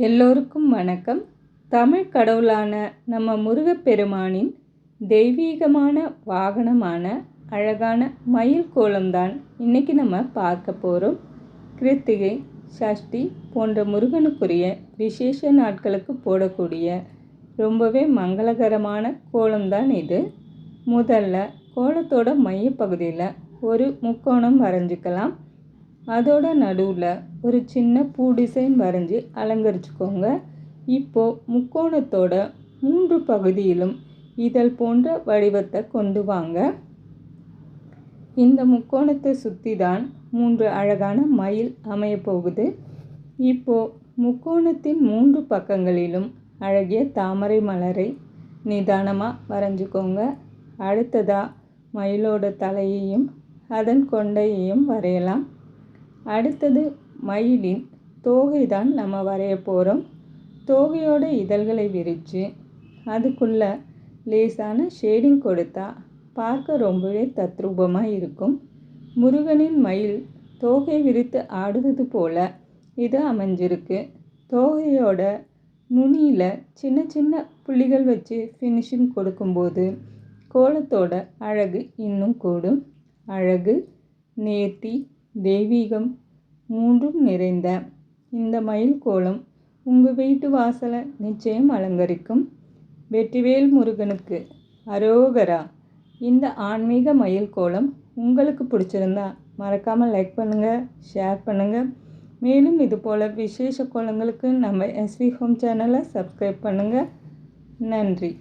எல்லோருக்கும் வணக்கம். தமிழ் கடவுளான நம்ம முருகப்பெருமானின் தெய்வீகமான வாகனமான அழகான மயில் கோலம்தான் இன்றைக்கி நம்ம பார்க்க போகிறோம். கிருத்திகை, சஷ்டி போன்ற முருகனுக்குரிய விசேஷ நாட்களுக்கு போடக்கூடிய ரொம்பவே மங்களகரமான கோலம்தான் இது. முதல்ல கோலத்தோட மையப்பகுதியில் ஒரு முக்கோணம் வரைஞ்சிக்கலாம். அதோட நடுவில் ஒரு சின்ன பூ டிசைன் வரைஞ்சி அலங்கரிச்சுக்கோங்க. இப்போது முக்கோணத்தோட 3 பகுதியிலும் இதழ் போன்ற வடிவத்தை கொண்டு வாங்க. இந்த முக்கோணத்தை சுற்றி தான் 3 அழகான மயில் அமைய போகுது. இப்போது முக்கோணத்தின் 3 பக்கங்களிலும் அழகிய தாமரை மலரை நிதானமாக வரைஞ்சிக்கோங்க. அடுத்ததாக மயிலோட தலையையும் அதன் கொண்டையையும் வரையலாம். அடுத்தது மயிலின் தோகை தான் நம்ம வரைய போகிறோம். தோகையோட இதழ்களை விரித்து அதுக்குள்ளே லேசான ஷேடிங் கொடுத்தா பார்க்க ரொம்பவே தத்ரூபமாக இருக்கும். முருகனின் மயில் தோகை விரித்து ஆடுவது போல் இது அமைஞ்சிருக்கு. தோகையோட நுனியில் சின்ன சின்ன புள்ளிகள் வச்சு ஃபினிஷிங் கொடுக்கும்போது கோலத்தோட அழகு இன்னும் கூடும். அழகு, நேர்த்தி, தெய்வீகம் மூன்றும் நிறைந்த இந்த மயில் கோலம் உங்கள் வீட்டு வாசலை நிச்சயம் அலங்கரிக்கும். வெற்றிவேல் முருகனுக்கு அரோகரா. இந்த ஆன்மீக மயில் கோலம் உங்களுக்கு பிடிச்சிருந்தா மறக்காமல் லைக் பண்ணுங்கள், ஷேர் பண்ணுங்கள். மேலும் இது போல் விசேஷ கோலங்களுக்கு நம்ம எஸ்வி ஹோம் சேனலை சப்ஸ்கிரைப் பண்ணுங்கள். நன்றி.